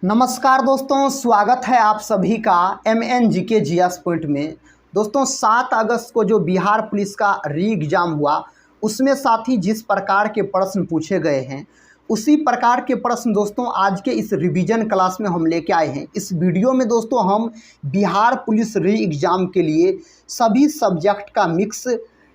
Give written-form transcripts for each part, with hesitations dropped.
नमस्कार दोस्तों, स्वागत है आप सभी का MNGK GS पॉइंट में। दोस्तों 7 अगस्त को जो बिहार पुलिस का री एग्ज़ाम हुआ उसमें साथ ही जिस प्रकार के प्रश्न पूछे गए हैं उसी प्रकार के प्रश्न दोस्तों आज के इस रिवीजन क्लास में हम लेके आए हैं। इस वीडियो में दोस्तों हम बिहार पुलिस री एग्ज़ाम के लिए सभी सब्जेक्ट का मिक्स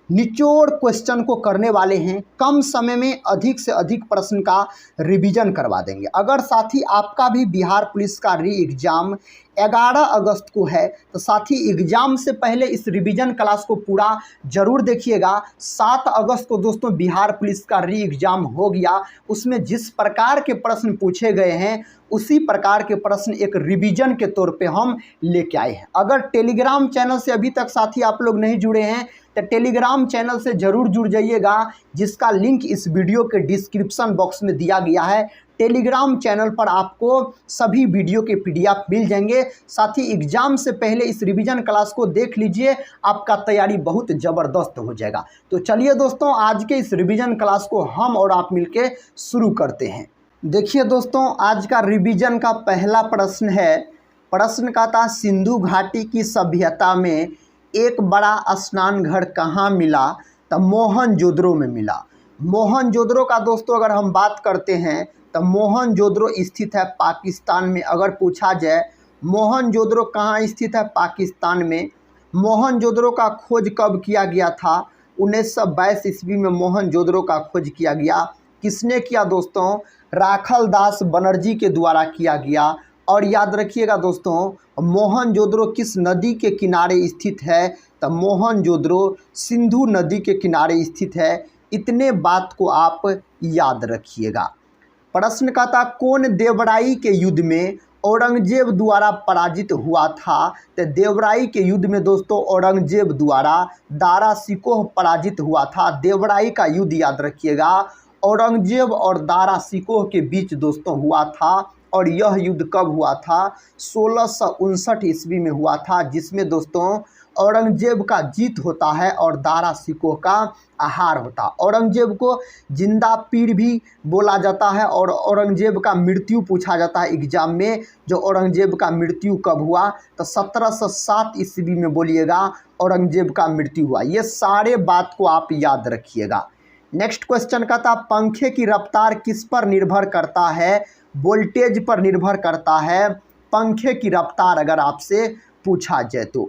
निचोड़ क्वेश्चन को करने वाले हैं। कम समय में अधिक से अधिक प्रश्न का रिवीजन करवा देंगे। अगर साथ ही आपका भी बिहार पुलिस का री एग्ज़ाम 11 अगस्त को है तो साथ ही एग्ज़ाम से पहले इस रिवीजन क्लास को पूरा ज़रूर देखिएगा। 7 अगस्त को दोस्तों बिहार पुलिस का री एग्ज़ाम हो गया, उसमें जिस प्रकार के प्रश्न पूछे गए हैं उसी प्रकार के प्रश्न एक रिवीजन के तौर पे हम लेके आए हैं। अगर टेलीग्राम चैनल से अभी तक साथी आप लोग नहीं जुड़े हैं तो टेलीग्राम चैनल से ज़रूर जुड़ जाइएगा, जिसका लिंक इस वीडियो के डिस्क्रिप्शन बॉक्स में दिया गया है। टेलीग्राम चैनल पर आपको सभी वीडियो के PDF मिल जाएंगे। साथ ही एग्ज़ाम से पहले इस रिवीजन क्लास को देख लीजिए, आपका तैयारी बहुत ज़बरदस्त हो जाएगा। तो चलिए दोस्तों आज के इस रिवीजन क्लास को हम और आप मिलके शुरू करते हैं। देखिए दोस्तों, आज का रिवीजन का पहला प्रश्न है। प्रश्न का था सिंधु घाटी की सभ्यता में एक बड़ा स्नान घर कहाँ मिला? तो मोहनजोदड़ो में मिला। मोहनजोदड़ो का दोस्तों अगर हम बात करते हैं तो मोहनजोदड़ो स्थित है पाकिस्तान में। अगर पूछा जाए मोहनजोदड़ो कहाँ स्थित है? पाकिस्तान में। मोहनजोदड़ो का खोज कब किया गया था? 1922 ईस्वी में मोहनजोदड़ो का खोज किया गया। किसने किया दोस्तों? राखल दास बनर्जी के द्वारा किया गया। और याद रखिएगा दोस्तों, मोहनजोदड़ो किस नदी के किनारे स्थित है? तो मोहनजोदड़ो सिंधु नदी के किनारे स्थित है। इतने बात को आप याद रखिएगा। प्रश्न का था कौन देवराई के युद्ध में औरंगजेब द्वारा पराजित हुआ था? तो देवराई के युद्ध में दोस्तों औरंगजेब द्वारा दारा शिकोह पराजित हुआ था। देवराई का युद्ध याद रखिएगा, औरंगजेब और दारा शिकोह के बीच दोस्तों हुआ था। और यह युद्ध कब हुआ था? 1659 ईस्वी में हुआ था, जिसमें दोस्तों औरंगजेब का जीत होता है और दारा शिकोह का हार होता। औरंगजेब को जिंदा पीर भी बोला जाता है और औरंगजेब का मृत्यु पूछा जाता है एग्जाम में। जो औरंगजेब का मृत्यु कब हुआ? तो 1707 ईस्वी में बोलिएगा औरंगजेब का मृत्यु हुआ। ये सारे बात को आप याद रखिएगा। नेक्स्ट क्वेश्चन का था पंखे की रफ्तार किस पर निर्भर करता है? वोल्टेज पर निर्भर करता है पंखे की रफ्तार, अगर आपसे पूछा जाए तो।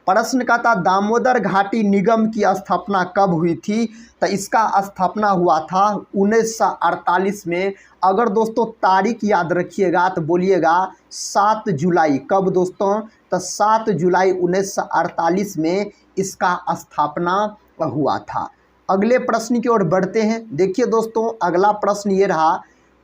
प्रश्न का था दामोदर घाटी निगम की स्थापना कब हुई थी? तो इसका स्थापना हुआ था 1948 में। अगर दोस्तों तारीख याद रखिएगा तो बोलिएगा 7 जुलाई। कब दोस्तों? तो 7 जुलाई 1948 में इसका स्थापना हुआ था। अगले प्रश्न की ओर बढ़ते हैं। देखिए दोस्तों अगला प्रश्न ये रहा।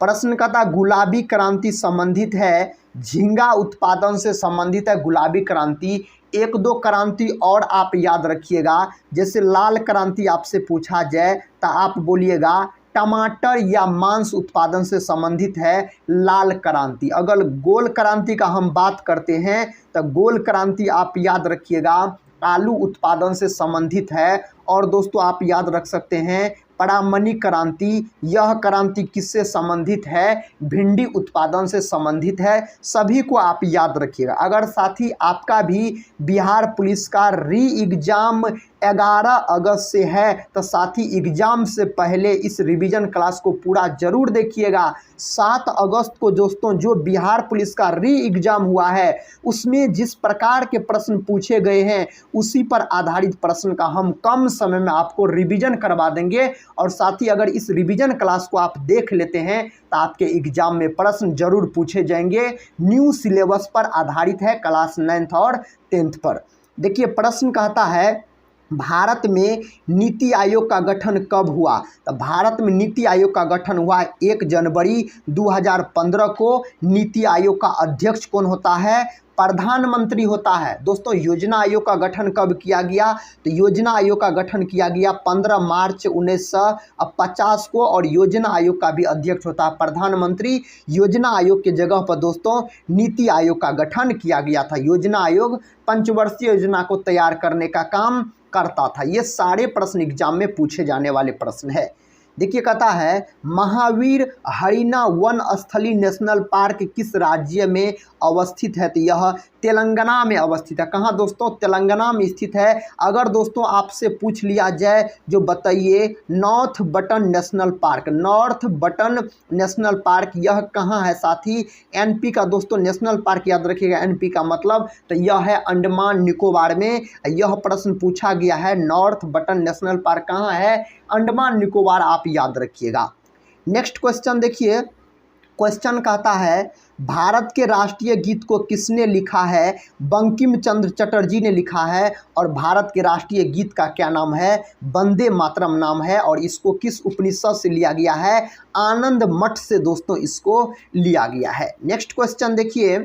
प्रश्न का था गुलाबी क्रांति संबंधित है झींगा उत्पादन से संबंधित है गुलाबी क्रांति। 1-2 क्रांति और आप याद रखिएगा। जैसे लाल क्रांति आपसे पूछा जाए तो आप बोलिएगा टमाटर या मांस उत्पादन से संबंधित है लाल क्रांति। अगर गोल क्रांति का हम बात करते हैं तो गोल क्रांति आप याद रखिएगा आलू उत्पादन से संबंधित है। और दोस्तों आप याद रख सकते हैं परामनी क्रांति। यह क्रांति किससे संबंधित है? भिंडी उत्पादन से संबंधित है। सभी को आप याद रखिएगा। अगर साथी आपका भी बिहार पुलिस का री एग्ज़ाम 11 अगस्त से है तो साथी एग्ज़ाम से पहले इस रिवीजन क्लास को पूरा ज़रूर देखिएगा। 7 अगस्त को दोस्तों जो बिहार पुलिस का री एग्ज़ाम हुआ है उसमें जिस प्रकार के प्रश्न पूछे गए हैं उसी पर आधारित प्रश्न का हम कम समय में आपको रिवीजन करवा देंगे। और साथ ही अगर इस रिवीजन क्लास को आप देख लेते हैं तो आपके एग्जाम में प्रश्न जरूर पूछे जाएंगे। न्यू सिलेबस पर आधारित है, क्लास 9th और 10th पर। देखिए प्रश्न कहता है भारत में नीति आयोग का गठन कब हुआ? तो भारत में नीति आयोग का गठन हुआ 1 जनवरी 2015 को। नीति आयोग का अध्यक्ष कौन होता है? प्रधानमंत्री होता है। दोस्तों योजना आयोग का गठन कब किया गया? तो योजना आयोग का गठन किया गया 15 मार्च 1950 को। और योजना आयोग का भी अध्यक्ष होता है प्रधानमंत्री। योजना आयोग के जगह पर दोस्तों नीति आयोग का गठन किया गया था। योजना आयोग पंचवर्षीय योजना को तैयार करने का काम करता था। ये सारे प्रश्न एग्जाम में पूछे जाने वाले प्रश्न है। देखिए कहता है महावीर हरिना वन स्थली नेशनल पार्क किस राज्य में अवस्थित है, तो यह तेलंगाना में अवस्थित है। कहाँ दोस्तों, तेलंगाना में स्थित है। अगर दोस्तों आपसे पूछ लिया जाए जो बताइए north button national park, north button national park यह कहाँ है साथी, एनपी का दोस्तों नेशनल पार्क याद रखिएगा, एनपी का मतलब तो यह है अंडमान निकोबार में। यह प्रश्न पूछा गया है नॉर्थ बटन नेशनल पार्क कहाँ है, अंडमान निकोबार, आप याद रखिएगा। नेक्स्ट क्वेश्चन देखिए, क्वेश्चन कहता है भारत के राष्ट्रीय गीत को किसने लिखा है, बंकिम चंद्र चटर्जी ने लिखा है। और भारत के राष्ट्रीय गीत का क्या नाम है, वंदे मातरम नाम है। और इसको किस उपनिषद से लिया गया है, आनंद मठ से दोस्तों इसको लिया गया है। नेक्स्ट क्वेश्चन देखिए,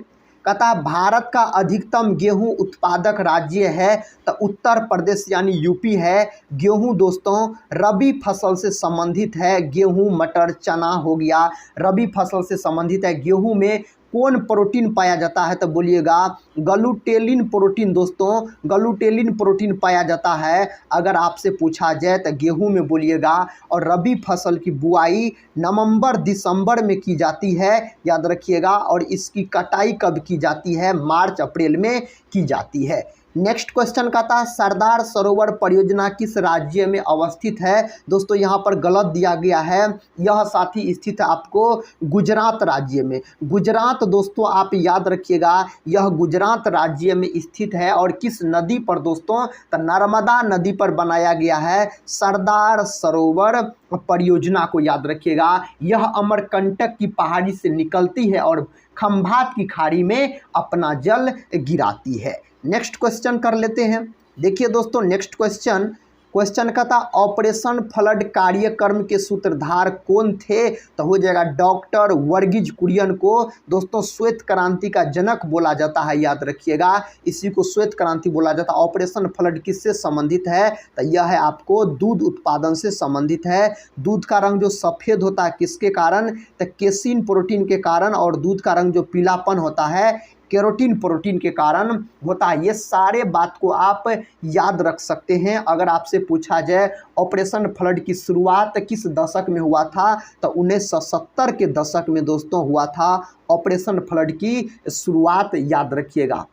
कहता है भारत का अधिकतम गेहूं उत्पादक राज्य है, तो उत्तर प्रदेश यानी यूपी है। गेहूं दोस्तों रबी फसल से संबंधित है, गेहूं मटर चना हो गया, रबी फसल से संबंधित है। गेहूं में कौन प्रोटीन पाया जाता है, तो बोलिएगा ग्लूटेलिन प्रोटीन दोस्तों, ग्लूटेलिन प्रोटीन पाया जाता है अगर आपसे पूछा जाए तो गेहूं में बोलिएगा। और रबी फसल की बुआई नवंबर दिसंबर में की जाती है, याद रखिएगा। और इसकी कटाई कब की जाती है, मार्च अप्रैल में की जाती है। नेक्स्ट क्वेश्चन कहता है सरदार सरोवर परियोजना किस राज्य में अवस्थित है, दोस्तों यहाँ पर गलत दिया गया है, यह साथी स्थित है आपको गुजरात राज्य में। गुजरात दोस्तों आप याद रखिएगा, यह गुजरात राज्य में स्थित है। और किस नदी पर दोस्तों, तो नर्मदा नदी पर बनाया गया है सरदार सरोवर परियोजना को, याद रखिएगा। यह अमरकंटक की पहाड़ी से निकलती है और खंभात की खाड़ी में अपना जल गिराती है। नेक्स्ट क्वेश्चन कर लेते हैं। देखिए दोस्तों नेक्स्ट क्वेश्चन का था ऑपरेशन फ्लड कार्यक्रम के सूत्रधार कौन थे, तो हो जाएगा डॉक्टर वर्गीज कुरियन को दोस्तों श्वेत क्रांति का जनक बोला जाता है, याद रखिएगा। इसी को श्वेत क्रांति बोला जाता है। ऑपरेशन फ्लड किससे संबंधित है, तो यह है आपको दूध उत्पादन से संबंधित है। दूध का रंग जो सफ़ेद होता है किसके कारण, तो केसिन प्रोटीन के कारण। और दूध का रंग जो पीलापन होता है केरोटीन प्रोटीन के कारण होता है। ये सारे बात को आप याद रख सकते हैं। अगर आपसे पूछा जाए ऑपरेशन फ्लड की शुरुआत किस दशक में हुआ था, तो 1970 के दशक में दोस्तों हुआ था ऑपरेशन फ्लड की शुरुआत, याद रखिएगा।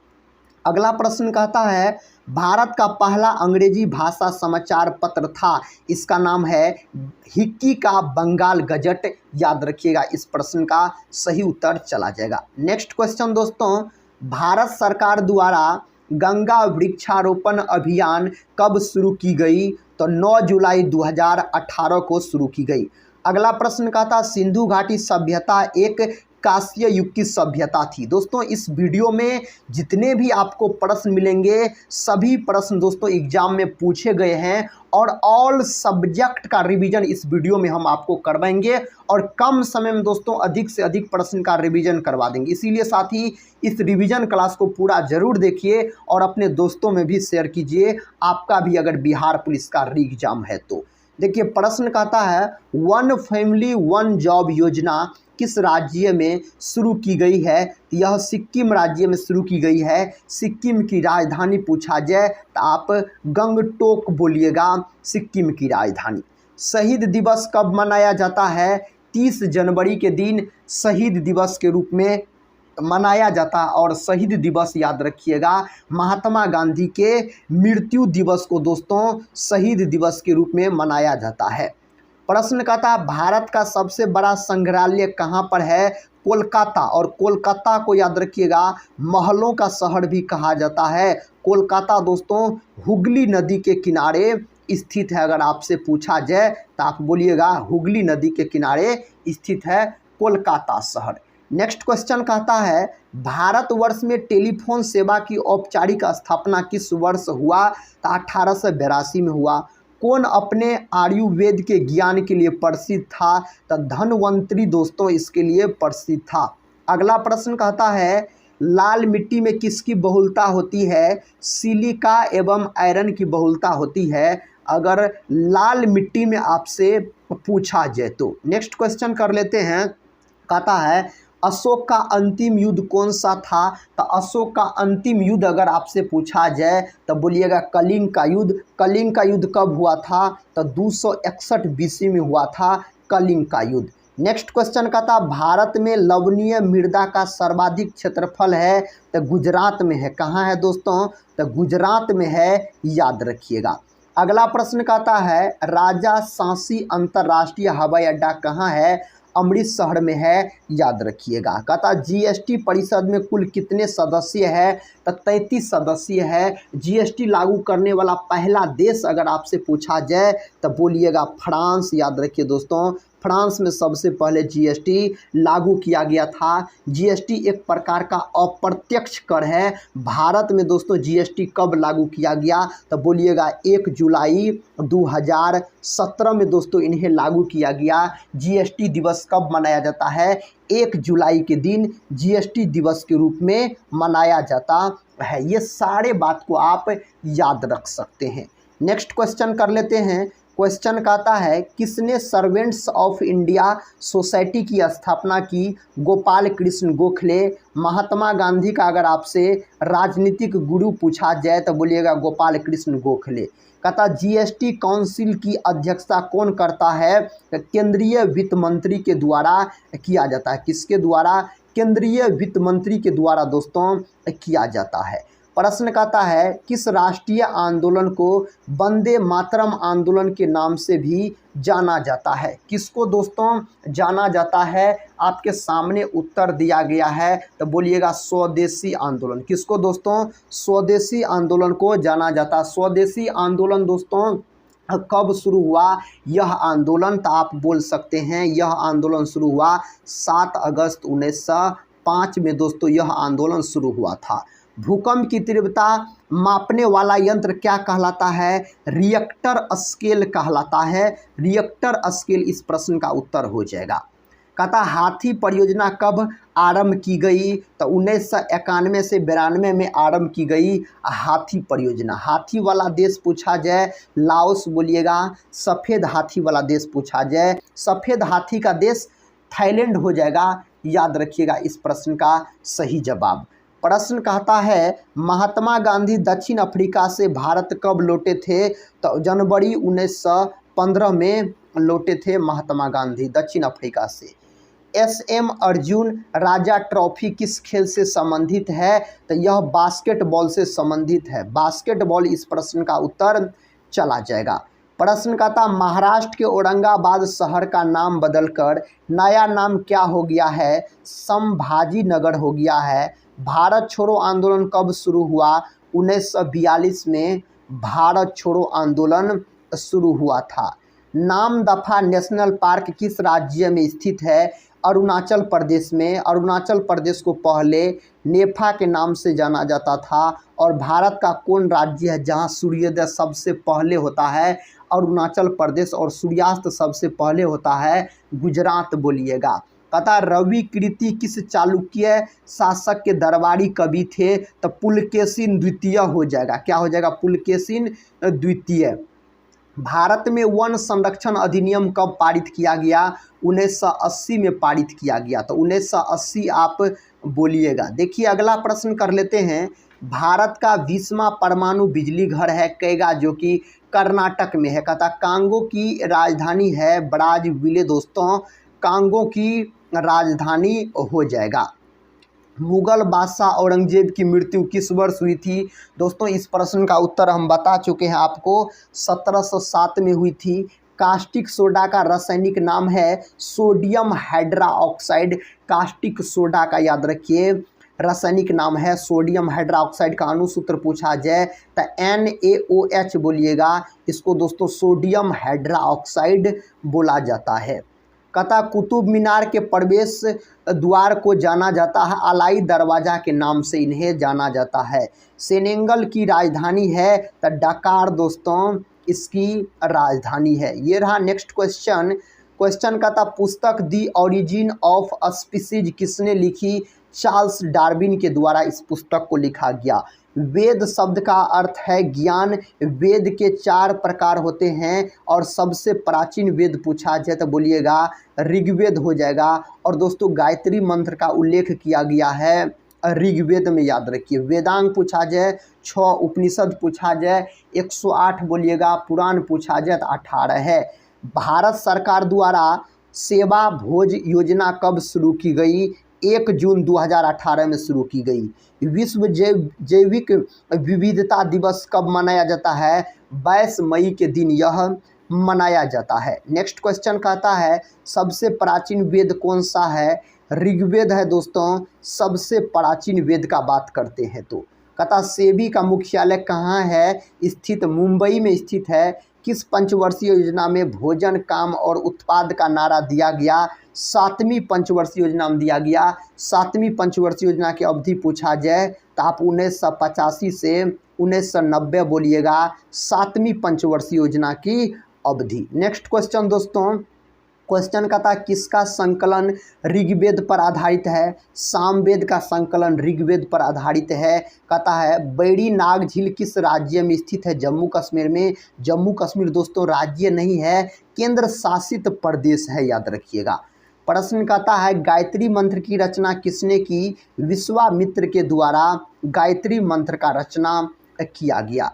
अगला प्रश्न कहता है भारत का पहला अंग्रेजी भाषा समाचार पत्र था, इसका नाम है हिक्की का बंगाल गजट, याद रखिएगा। इस प्रश्न का सही उत्तर चला जाएगा। नेक्स्ट क्वेश्चन दोस्तों, भारत सरकार द्वारा गंगा वृक्षारोपण अभियान कब शुरू की गई, तो 9 जुलाई 2018 को शुरू की गई। अगला प्रश्न कहता सिंधु घाटी सभ्यता एक कांस्य युग की सभ्यता थी। दोस्तों इस वीडियो में जितने भी आपको प्रश्न मिलेंगे सभी प्रश्न दोस्तों एग्जाम में पूछे गए हैं और ऑल सब्जेक्ट का रिवीजन इस वीडियो में हम आपको करवाएंगे और कम समय में दोस्तों अधिक से अधिक प्रश्न का रिवीजन करवा देंगे। इसीलिए साथी इस रिवीजन क्लास को पूरा जरूर देखिए और अपने दोस्तों में भी शेयर कीजिए, आपका भी अगर बिहार पुलिस का री एग्जाम है तो। देखिए प्रश्न कहता है वन फैमिली वन जॉब योजना किस राज्य में शुरू की गई है, यह सिक्किम राज्य में शुरू की गई है। सिक्किम की राजधानी पूछा जाए तो आप गंगटोक बोलिएगा, सिक्किम की राजधानी। शहीद दिवस कब मनाया जाता है, 30 जनवरी के दिन शहीद दिवस के रूप में मनाया जाता है। और शहीद दिवस याद रखिएगा महात्मा गांधी के मृत्यु दिवस को दोस्तों शहीद दिवस के रूप में मनाया जाता है। प्रश्न कहता भारत का सबसे बड़ा संग्रहालय कहाँ पर है, कोलकाता। और कोलकाता को याद रखिएगा महलों का शहर भी कहा जाता है। कोलकाता दोस्तों हुगली नदी के किनारे स्थित है। अगर आपसे पूछा जाए तो आप बोलिएगा हुगली नदी के किनारे स्थित है कोलकाता शहर। नेक्स्ट क्वेश्चन कहता है भारतवर्ष में टेलीफोन सेवा की औपचारिक स्थापना किस वर्ष हुआ, तो 1882 में हुआ। कौन अपने आयुर्वेद के ज्ञान के लिए प्रसिद्ध था, तो धन्वंतरी दोस्तों इसके लिए प्रसिद्ध था। अगला प्रश्न कहता है लाल मिट्टी में किसकी बहुलता होती है, सिलिका एवं आयरन की बहुलता होती है। अगर लाल मिट्टी में आपसे पूछा जाए तो। नेक्स्ट क्वेश्चन कर लेते हैं, कहता है अशोक का अंतिम युद्ध कौन सा था? तो अशोक का अंतिम युद्ध अगर आपसे पूछा जाए तो बोलिएगा कलिंग का युद्ध। कलिंग का युद्ध कब हुआ था? तो 261 BC में हुआ था कलिंग का युद्ध। नेक्स्ट क्वेश्चन का था भारत में लवणीय मृदा का सर्वाधिक क्षेत्रफल है तो गुजरात में है। कहाँ है दोस्तों? तो गुजरात में है, याद रखिएगा। अगला प्रश्न कहता है राजा सांसी अंतर्राष्ट्रीय हवाई अड्डा कहाँ है? अमृतसर में है, याद रखिएगा। कहता जीएसटी परिषद में कुल कितने सदस्य है? तो 33 सदस्य है। जीएसटी लागू करने वाला पहला देश अगर आपसे पूछा जाए तो बोलिएगा फ्रांस, याद रखिए दोस्तों। फ्रांस में सबसे पहले जीएसटी लागू किया गया था। जीएसटी एक प्रकार का अप्रत्यक्ष कर है। भारत में दोस्तों जीएसटी कब लागू किया गया? तो बोलिएगा 1 जुलाई 2017 में दोस्तों इन्हें लागू किया गया। जीएसटी दिवस कब मनाया जाता है? 1 जुलाई के दिन जीएसटी दिवस के रूप में मनाया जाता है। ये सारे बात को आप याद रख सकते हैं। नेक्स्ट क्वेश्चन कर लेते हैं। क्वेश्चन कहता है किसने सर्वेंट्स ऑफ इंडिया सोसाइटी की स्थापना की? गोपाल कृष्ण गोखले। महात्मा गांधी का अगर आपसे राजनीतिक गुरु पूछा जाए तो बोलिएगा गोपाल कृष्ण गोखले। कहता जीएसटी काउंसिल की अध्यक्षता कौन करता है? केंद्रीय वित्त मंत्री के द्वारा किया जाता है। किसके द्वारा? केंद्रीय वित्त मंत्री के द्वारा दोस्तों किया जाता है। प्रश्न कहता है किस राष्ट्रीय आंदोलन को वंदे मातरम आंदोलन के नाम से भी जाना जाता है? किसको दोस्तों जाना जाता है? आपके सामने उत्तर दिया गया है तो बोलिएगा स्वदेशी आंदोलन। किसको दोस्तों? स्वदेशी आंदोलन को जाना जाता है। स्वदेशी आंदोलन दोस्तों कब शुरू हुआ? यह आंदोलन तो आप बोल सकते हैं यह आंदोलन शुरू हुआ 7 अगस्त 1905 में दोस्तों यह आंदोलन शुरू हुआ था। भूकंप की तीव्रता मापने वाला यंत्र क्या कहलाता है? रिएक्टर स्केल कहलाता है। रिएक्टर स्केल इस प्रश्न का उत्तर हो जाएगा। कहता हाथी परियोजना कब आरंभ की गई? तो 1991 से 92 में आरंभ की गई हाथी परियोजना। हाथी वाला देश पूछा जाए लाओस बोलिएगा। सफ़ेद हाथी वाला देश पूछा जाए सफ़ेद हाथी का देश थाईलैंड हो जाएगा, याद रखिएगा इस प्रश्न का सही जवाब। प्रश्न कहता है महात्मा गांधी दक्षिण अफ्रीका से भारत कब लौटे थे? तो जनवरी 1915 में लौटे थे महात्मा गांधी दक्षिण अफ्रीका से। SM अर्जुन राजा ट्रॉफी किस खेल से संबंधित है? तो यह बास्केटबॉल से संबंधित है। बास्केटबॉल इस प्रश्न का उत्तर चला जाएगा। प्रश्न कहता महाराष्ट्र के औरंगाबाद शहर का नाम बदलकर नया नाम क्या हो गया है? संभाजी नगर हो गया है। भारत छोड़ो आंदोलन कब शुरू हुआ? 1942 में भारत छोड़ो आंदोलन शुरू हुआ था। नामदफा नेशनल पार्क किस राज्य में स्थित है? अरुणाचल प्रदेश में। अरुणाचल प्रदेश को पहले नेफा के नाम से जाना जाता था। और भारत का कौन राज्य है जहां सूर्योदय सबसे पहले होता है? अरुणाचल प्रदेश। और सूर्यास्त सबसे पहले होता है गुजरात बोलिएगा। कहता रवि कीर्ति किस चालुक्य शासक के दरबारी कवि थे? तो पुलकेशिन द्वितीय हो जाएगा। क्या हो जाएगा? पुलकेशिन द्वितीय। भारत में वन संरक्षण अधिनियम कब पारित किया गया? 1980 में पारित किया गया। तो 1980 आप बोलिएगा। देखिए अगला प्रश्न कर लेते हैं। भारत का 20वां परमाणु बिजली घर है कैगा जो कि कर्नाटक में है। कहता कांगो की राजधानी है ब्राज़विले दोस्तों। कांगो की राजधानी हो जाएगा। मुगल बादशाह औरंगजेब की मृत्यु किस वर्ष हुई थी? दोस्तों इस प्रश्न का उत्तर हम बता चुके हैं आपको 1707 में हुई थी। कास्टिक सोडा का रासायनिक नाम है सोडियम हाइड्रोक्साइड। कास्टिक सोडा का याद रखिए रासायनिक नाम है सोडियम हाइड्रोक्साइड। का अणुसूत्र पूछा जाए तो NaOH बोलिएगा। इसको दोस्तों सोडियम हाइड्रोक्साइड बोला जाता है। कहता कुतुब मीनार के प्रवेश द्वार को जाना जाता है अलाई दरवाज़ा के नाम से इन्हें जाना जाता है। सेनेगल की राजधानी है तो डकार दोस्तों इसकी राजधानी है। ये रहा नेक्स्ट क्वेश्चन। क्वेश्चन कहता पुस्तक दी ओरिजिन ऑफ स्पीसीज किसने लिखी? चार्ल्स डार्विन के द्वारा इस पुस्तक को लिखा गया। वेद शब्द का अर्थ है ज्ञान। वेद के 4 प्रकार होते हैं और सबसे प्राचीन वेद पूछा जाए तो बोलिएगा ऋग्वेद हो जाएगा। और दोस्तों गायत्री मंत्र का उल्लेख किया गया है ऋग्वेद में, याद रखिए। वेदांग पूछा जाए 6, उपनिषद पूछा जाए 108 बोलिएगा, पुराण पूछा जाए तो 18 है। भारत सरकार द्वारा सेवा भोज योजना कब शुरू की गई? 1 जून 2018 में शुरू की गई। विश्व जैविक विविधता दिवस कब मनाया जाता है? 22 मई के दिन यह मनाया जाता है। नेक्स्ट क्वेश्चन कहता है सबसे प्राचीन वेद कौन सा है? ऋग्वेद है दोस्तों, सबसे प्राचीन वेद का बात करते हैं तो। कहता सेबी का मुख्यालय कहाँ है स्थित? मुंबई में स्थित है। किस पंचवर्षीय योजना में भोजन, काम और उत्पाद का नारा दिया गया? 7वीं पंचवर्षीय योजना में दिया गया। 7वीं पंचवर्षीय योजना की अवधि पूछा जाए तो आप 1985 से 1990 बोलिएगा, 7वीं पंचवर्षीय योजना की अवधि। नेक्स्ट क्वेश्चन दोस्तों, क्वेश्चन का था किसका संकलन ऋग्वेद पर आधारित है? सामवेद का संकलन ऋग्वेद पर आधारित है। कहता है बैरी नाग झील किस राज्य में स्थित है? जम्मू कश्मीर में। जम्मू कश्मीर दोस्तों राज्य नहीं है, केंद्र शासित प्रदेश है, याद रखिएगा। प्रश्न कहता है गायत्री मंत्र की रचना किसने की? विश्वामित्र के द्वारा गायत्री मंत्र का रचना किया गया।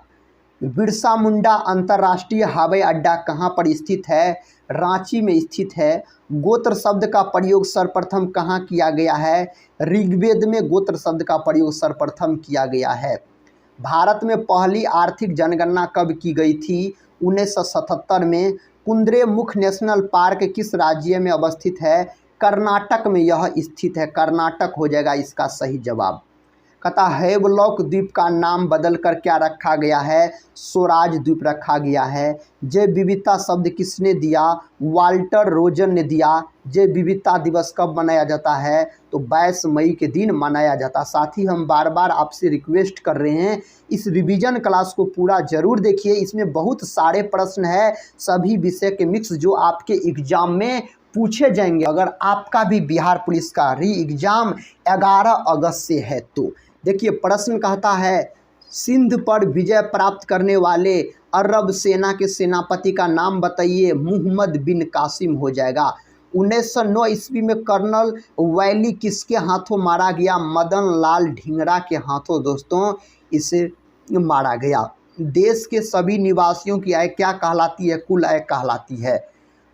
बिरसा मुंडा अंतर्राष्ट्रीय हवाई अड्डा कहाँ पर स्थित है? रांची में स्थित है। गोत्र शब्द का प्रयोग सर्वप्रथम कहाँ किया गया है? ऋग्वेद में गोत्र शब्द का प्रयोग सर्वप्रथम किया गया है। भारत में पहली आर्थिक जनगणना कब की गई थी? 1977 में। कुद्रेमुख नेशनल पार्क किस राज्य में अवस्थित है? कर्नाटक में यह स्थित है। कर्नाटक हो जाएगा इसका सही जवाब। कहता हेवलॉक द्वीप का नाम बदलकर क्या रखा गया है? स्वराज द्वीप रखा गया है। जैव विविधता शब्द किसने दिया? वाल्टर रोजन ने दिया। जैव विविधता दिवस कब मनाया जाता है? तो 22 मई के दिन मनाया जाता। साथ ही हम बार बार आपसे रिक्वेस्ट कर रहे हैं इस रिवीजन क्लास को पूरा जरूर देखिए, इसमें बहुत सारे प्रश्न है सभी विषय के मिक्स जो आपके एग्जाम में पूछे जाएंगे। अगर आपका भी बिहार पुलिस का री एग्जाम 11 अगस्त से है तो देखिए प्रश्न कहता है सिंध पर विजय प्राप्त करने वाले अरब सेना के सेनापति का नाम बताइए। मुहम्मद बिन कासिम हो जाएगा। 1909 ईस्वी में कर्नल वैली किसके हाथों मारा गया? मदन लाल ढींगरा के हाथों दोस्तों इसे मारा गया। देश के सभी निवासियों की आय क्या कहलाती है? कुल आय कहलाती है।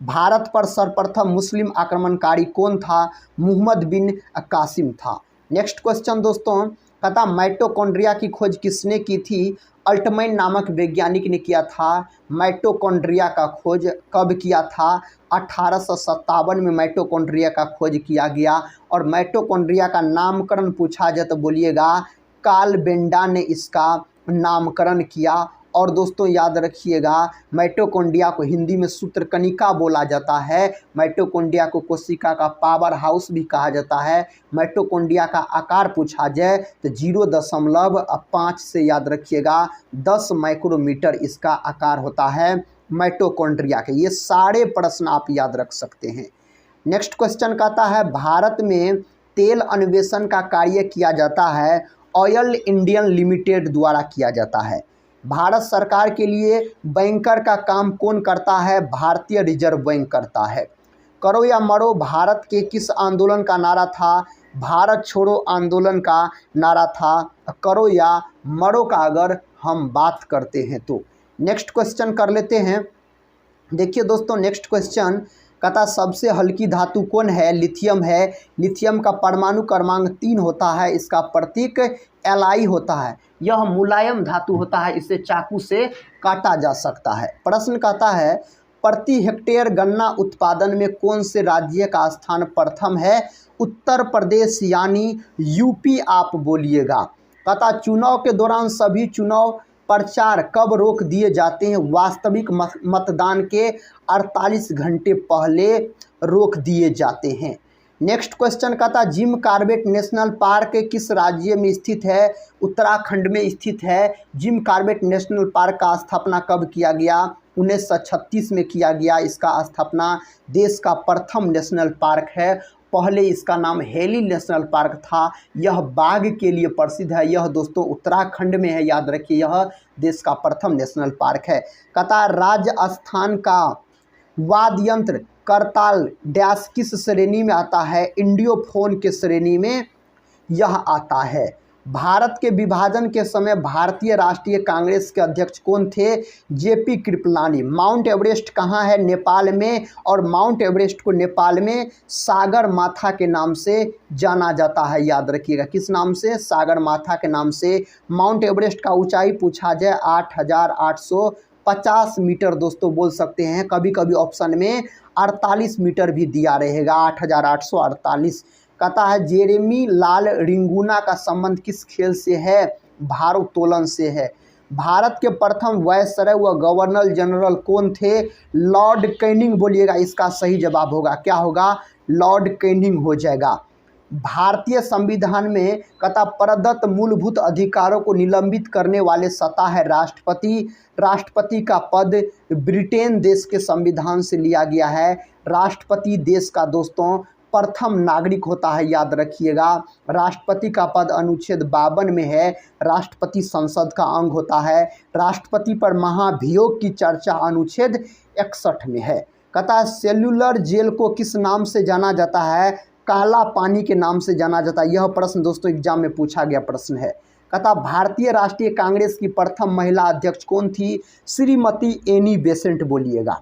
भारत पर सर्वप्रथम मुस्लिम आक्रमणकारी कौन था? मुहम्मद बिन कासिम था। नेक्स्ट क्वेश्चन दोस्तों, कहता माइटोकॉन्ड्रिया की खोज किसने की थी? अल्टमैन नामक वैज्ञानिक ने किया था। माइटोकॉन्ड्रिया का खोज कब किया था? 1857 में माइटोकॉन्ड्रिया का खोज किया गया। और माइटोकॉन्ड्रिया का नामकरण पूछा जाए तो बोलिएगा कार्ल बेंडा ने इसका नामकरण किया। और दोस्तों याद रखिएगा माइटोकॉन्ड्रिया को हिंदी में सूत्रकणिका बोला जाता है। माइटोकॉन्ड्रिया को कोशिका का पावर हाउस भी कहा जाता है। माइटोकॉन्ड्रिया का आकार पूछा जाए तो 0.5 से याद रखिएगा 10 माइक्रोमीटर इसका आकार होता है माइटोकॉन्ड्रिया के। ये सारे प्रश्न आप याद रख सकते हैं। नेक्स्ट क्वेश्चन कहता है भारत में तेल अन्वेषण का कार्य किया जाता है ऑयल इंडियन लिमिटेड द्वारा किया जाता है। भारत सरकार के लिए बैंकर का काम कौन करता है? भारतीय रिजर्व बैंक करता है। करो या मरो भारत के किस आंदोलन का नारा था? भारत छोड़ो आंदोलन का नारा था। करो या मरो का अगर हम बात करते हैं तो नेक्स्ट क्वेश्चन कर लेते हैं। देखिए दोस्तों नेक्स्ट क्वेश्चन कहता सबसे हल्की धातु कौन है? लिथियम है। लिथियम का परमाणु क्रमांक 3 होता है। इसका प्रतीक Li होता है। यह मुलायम धातु होता है, इसे चाकू से काटा जा सकता है। प्रश्न कहता है प्रति हेक्टेयर गन्ना उत्पादन में कौन से राज्य का स्थान प्रथम है? उत्तर प्रदेश यानी यूपी आप बोलिएगा। कहता चुनाव के दौरान सभी चुनाव प्रचार कब रोक दिए जाते हैं? वास्तविक मतदान के 48 घंटे पहले रोक दिए जाते हैं। नेक्स्ट क्वेश्चन कहता जिम कॉर्बेट नेशनल पार्क किस राज्य में स्थित है? उत्तराखंड में स्थित है। जिम कॉर्बेट नेशनल पार्क का स्थापना कब किया गया? 1936 में किया गया। इसका स्थापना देश का प्रथम नेशनल पार्क है। पहले इसका नाम हेली नेशनल पार्क था। यह बाघ के लिए प्रसिद्ध है। यह दोस्तों उत्तराखंड में है, याद रखिए, यह देश का प्रथम नेशनल पार्क है। कहता राजस्थान का वाद्य यंत्र करताल डैश किस श्रेणी में आता है? इंडियोफोन के श्रेणी में यह आता है। भारत के विभाजन के समय भारतीय राष्ट्रीय कांग्रेस के अध्यक्ष कौन थे? जेपी कृपलानी। माउंट एवरेस्ट कहाँ है? नेपाल में, और माउंट एवरेस्ट को नेपाल में सागर माथा के नाम से जाना जाता है, याद रखिएगा। किस नाम से? सागर माथा के नाम से। माउंट एवरेस्ट का ऊंचाई पूछा जाए 8,850 मीटर दोस्तों बोल सकते हैं, कभी कभी ऑप्शन में 48 मीटर भी दिया रहेगा, 8,848। कहता है जेरेमी लाल रिंगुना का संबंध किस खेल से है? भारोत्तोलन से है। भारत के प्रथम वायसराय व गवर्नर जनरल कौन थे? लॉर्ड कैनिंग बोलिएगा, इसका सही जवाब होगा, क्या होगा? लॉर्ड कैनिंग हो जाएगा। भारतीय संविधान में कहता प्रदत्त मूलभूत अधिकारों को निलंबित करने वाले सत्ता है राष्ट्रपति। राष्ट्रपति का पद ब्रिटेन देश के संविधान से लिया गया है। राष्ट्रपति देश का दोस्तों प्रथम नागरिक होता है, याद रखिएगा। राष्ट्रपति का पद अनुच्छेद 52 में है। राष्ट्रपति संसद का अंग होता है। राष्ट्रपति पर महाभियोग की चर्चा अनुच्छेद 61 में है। कहता है सेल्युलर जेल को किस नाम से जाना जाता है? काला पानी के नाम से जाना जाता है। यह प्रश्न दोस्तों एग्जाम में पूछा गया प्रश्न है। कहता भारतीय राष्ट्रीय कांग्रेस की प्रथम महिला अध्यक्ष कौन थी? श्रीमती एनी बेसेंट बोलिएगा।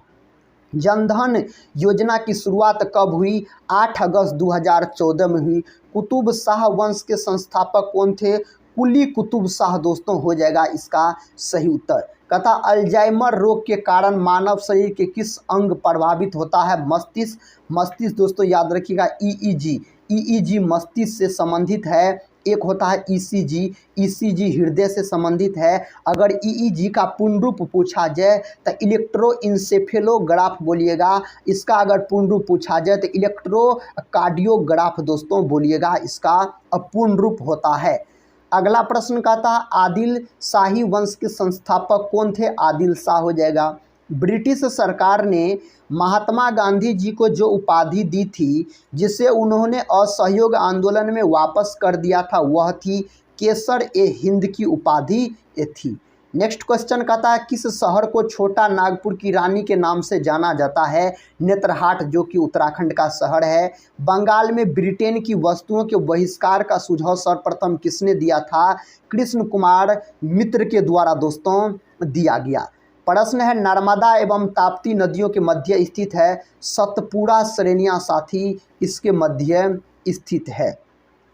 जनधन योजना की शुरुआत कब हुई? 8 अगस्त 2014 में हुई। कुतुब शाह वंश के संस्थापक कौन थे? कुली कुतुब शाह दोस्तों हो जाएगा इसका सही उत्तर। कहता अल्जाइमर रोग के कारण मानव शरीर के किस अंग प्रभावित होता है? मस्तिष्क। मस्तिष्क दोस्तों याद रखिएगा ईईजी। ईईजी मस्तिष्क से संबंधित है। एक होता है ईसीजी। ईसीजी हृदय से संबंधित है। अगर ईईजी का पूर्ण रूप पूछा जाए तो इलेक्ट्रोइंसेफेलोग्राफ बोलिएगा। इसका अगर पूर्ण रूप पूछा जाए तो इलेक्ट्रोकार्डियोग्राफ दोस्तों बोलिएगा, इसका पूर्ण रूप होता है। अगला प्रश्न कहता आदिल शाही वंश के संस्थापक कौन थे? आदिल शाह हो जाएगा। ब्रिटिश सरकार ने महात्मा गांधी जी को जो उपाधि दी थी जिसे उन्होंने असहयोग आंदोलन में वापस कर दिया था, वह थी केसर ए हिंद की उपाधि थी। नेक्स्ट क्वेश्चन कहता है किस शहर को छोटा नागपुर की रानी के नाम से जाना जाता है? नेत्रहाट, जो कि उत्तराखंड का शहर है। बंगाल में ब्रिटेन की वस्तुओं के बहिष्कार का सुझाव सर्वप्रथम किसने दिया था? कृष्ण कुमार मित्र के द्वारा दोस्तों दिया गया। प्रश्न है नर्मदा एवं ताप्ती नदियों के मध्य स्थित है सतपुड़ा श्रेणियां साथी इसके मध्य स्थित है।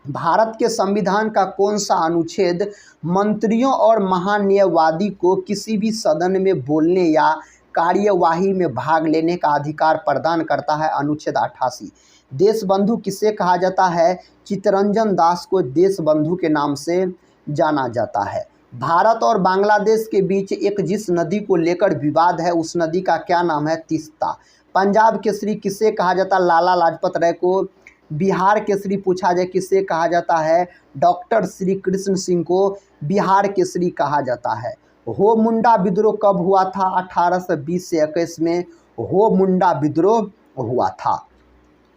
भारत के संविधान का कौन सा अनुच्छेद मंत्रियों और महान्यायवादी को किसी भी सदन में बोलने या कार्यवाही में भाग लेने का अधिकार प्रदान करता है? अनुच्छेद 88। देशबंधु किसे कहा जाता है? चित्तरंजन दास को देशबंधु के नाम से जाना जाता है। भारत और बांग्लादेश के बीच एक जिस नदी को लेकर विवाद है उस नदी का क्या नाम है? तीस्ता। पंजाब केसरी किसे कहा जाता है? लाला लाजपत राय को। बिहार केसरी पूछा जाए किसे कहा जाता है? डॉक्टर श्री कृष्ण सिंह को बिहार केसरी कहा जाता है। हो मुंडा विद्रोह कब हुआ था? 1820 से 21 में हो मुंडा विद्रोह हुआ था।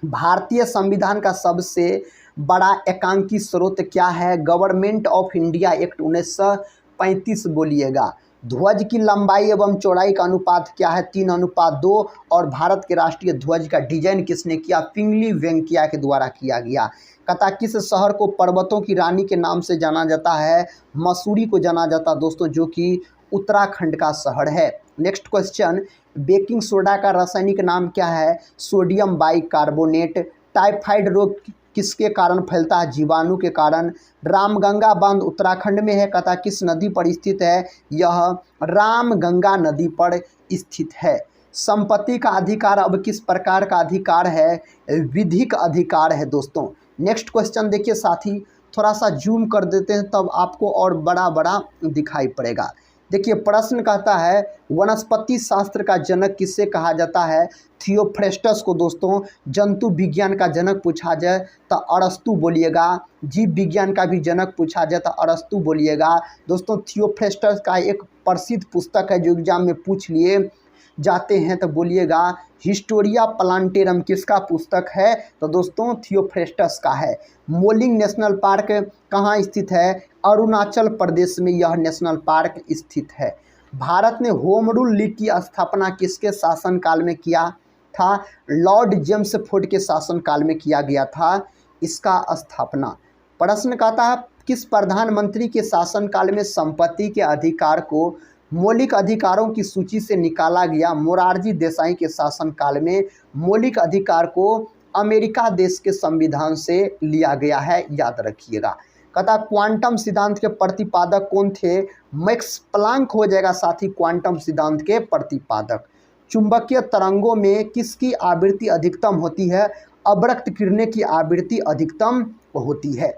भारतीय संविधान का सबसे बड़ा एकांकी स्रोत क्या है? गवर्नमेंट ऑफ इंडिया एक्ट 1935 बोलिएगा। ध्वज की लंबाई एवं चौड़ाई का अनुपात क्या है? 3:2। और भारत के राष्ट्रीय ध्वज का डिजाइन किसने किया? पिंगली वेंकैया के द्वारा किया गया। कहता किस शहर को पर्वतों की रानी के नाम से जाना जाता है? मसूरी को जाना जाता दोस्तों, जो कि उत्तराखंड का शहर है। नेक्स्ट क्वेश्चन बेकिंग सोडा का रासायनिक नाम क्या है? Sodium bicarbonate. टाइफाइड रोग किसके कारण फैलता है? जीवाणु के कारण। रामगंगा बांध उत्तराखंड में है। कहता किस नदी पर स्थित है? यह रामगंगा नदी पर स्थित है। संपत्ति का अधिकार अब किस प्रकार का अधिकार है? विधिक अधिकार है दोस्तों। नेक्स्ट क्वेश्चन देखिए साथी, थोड़ा सा जूम कर देते हैं तब आपको और बड़ा बड़ा दिखाई पड़ेगा। देखिए प्रश्न कहता है वनस्पति शास्त्र का जनक किसे कहा जाता है? थियोफ्रेस्टस को दोस्तों। जंतु विज्ञान का जनक पूछा जाए तो अरस्तु बोलिएगा। जीव विज्ञान का भी जनक पूछा जाए तो अरस्तु बोलिएगा। दोस्तों थियोफ्रेस्टस का एक प्रसिद्ध पुस्तक है जो एग्जाम में पूछ लिए, जाते हैं तो बोलिएगा हिस्टोरिया प्लांटेरम किसका पुस्तक है? तो दोस्तों थियोफ्रेस्टस का है। मोलिंग नेशनल पार्क कहाँ स्थित है? अरुणाचल प्रदेश में यह नेशनल पार्क स्थित है। भारत ने होम रूल लीग की स्थापना किसके शासनकाल में किया था? लॉर्ड जेम्स फोर्ड के शासनकाल में किया गया था इसका स्थापना। प्रश्न कहता है किस प्रधानमंत्री के शासनकाल में संपत्ति के अधिकार को मौलिक अधिकारों की सूची से निकाला गया? मोरारजी देसाई के शासनकाल में मौलिक अधिकार को अमेरिका देश के संविधान से लिया गया है, याद रखिएगा। कहता क्वांटम सिद्धांत के प्रतिपादक कौन थे? मैक्स प्लांक हो जाएगा साथी क्वांटम सिद्धांत के प्रतिपादक। चुंबकीय तरंगों में किसकी आवृत्ति अधिकतम होती है? अवरक्त किरणें की आवृत्ति अधिकतम होती है।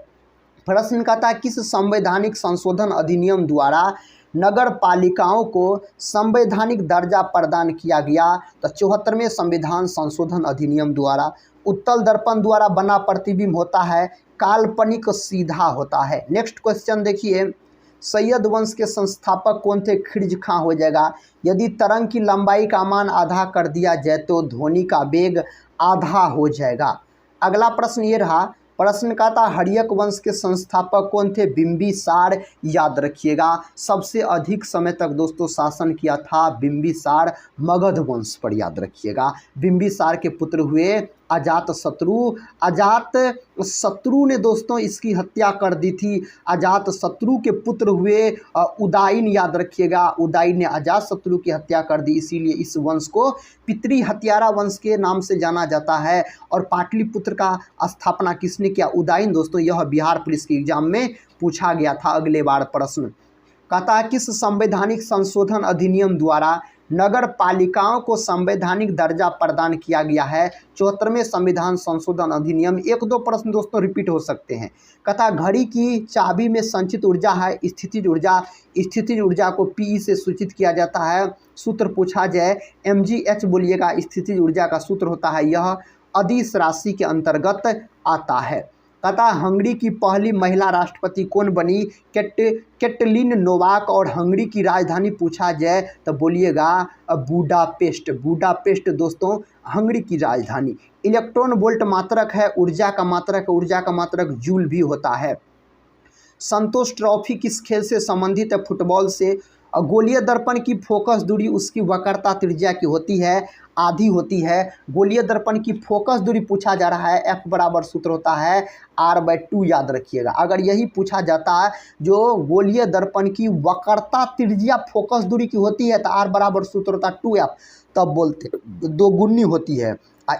प्रश्न कहता है किस संवैधानिक संशोधन अधिनियम द्वारा नगर पालिकाओं को संवैधानिक दर्जा प्रदान किया गया? तो 74वें संविधान संशोधन अधिनियम द्वारा। उत्तल दर्पण द्वारा बना प्रतिबिंब होता है काल्पनिक सीधा होता है। नेक्स्ट क्वेश्चन देखिए, सैयद वंश के संस्थापक कौन थे? खिर्ज खां हो जाएगा। यदि तरंग की लंबाई का मान आधा कर दिया जाए तो ध्वनि का वेग आधा हो जाएगा। अगला प्रश्न ये रहा, प्रश्न का था हर्यक वंश के संस्थापक कौन थे? बिंबिसार, याद रखिएगा। सबसे अधिक समय तक दोस्तों शासन किया था बिंबिसार मगध वंश पर, याद रखिएगा। बिंबिसार के पुत्र हुए अजात शत्रु ने दोस्तों इसकी हत्या कर दी थी। अजात शत्रु के पुत्र हुए उदायन, याद रखिएगा। उदायन ने अजात शत्रु की हत्या कर दी, इसीलिए इस वंश को पितृ हत्यारा वंश के नाम से जाना जाता है। और पाटलिपुत्र का स्थापना किसने किया? उदायन। दोस्तों यह बिहार पुलिस के एग्जाम में पूछा गया था अगले बार प्रश्न। कहता है किस संवैधानिक संशोधन अधिनियम द्वारा नगर पालिकाओं को संवैधानिक दर्जा प्रदान किया गया है? 74वें संविधान संशोधन अधिनियम। एक दो प्रश्न दोस्तों रिपीट हो सकते हैं। कहता घड़ी की चाबी में संचित ऊर्जा है स्थितिज ऊर्जा। स्थितिज ऊर्जा को पी से सूचित किया जाता है। सूत्र पूछा जाए mgh बोलिएगा। स्थितिज ऊर्जा का सूत्र होता है यह अदिश राशि के अंतर्गत आता है। कहता हंगरी की पहली महिला राष्ट्रपति कौन बनी? Catelyn Novak. और हंगरी की राजधानी पूछा जाए तो बोलिएगा बुडापेस्ट। बुडापेस्ट दोस्तों हंगरी की राजधानी। इलेक्ट्रॉन वोल्ट मात्रक है ऊर्जा का मात्रक। ऊर्जा का मात्रक जूल भी होता है। संतोष ट्रॉफी किस खेल से संबंधित है? फुटबॉल से। गोलीय दर्पण की फोकस दूरी उसकी वक्रता त्रिज्या की होती है आधी होती है। गोलीय दर्पण की फोकस दूरी पूछा जा रहा है, F बराबर सूत्र होता है R/2, याद रखिएगा। अगर यही पूछा जाता है जो गोलीय दर्पण की वक्रता त्रिज्या फोकस दूरी की होती है तो R बराबर सूत्र होता है 2F, तब बोलते दोगुनी होती है।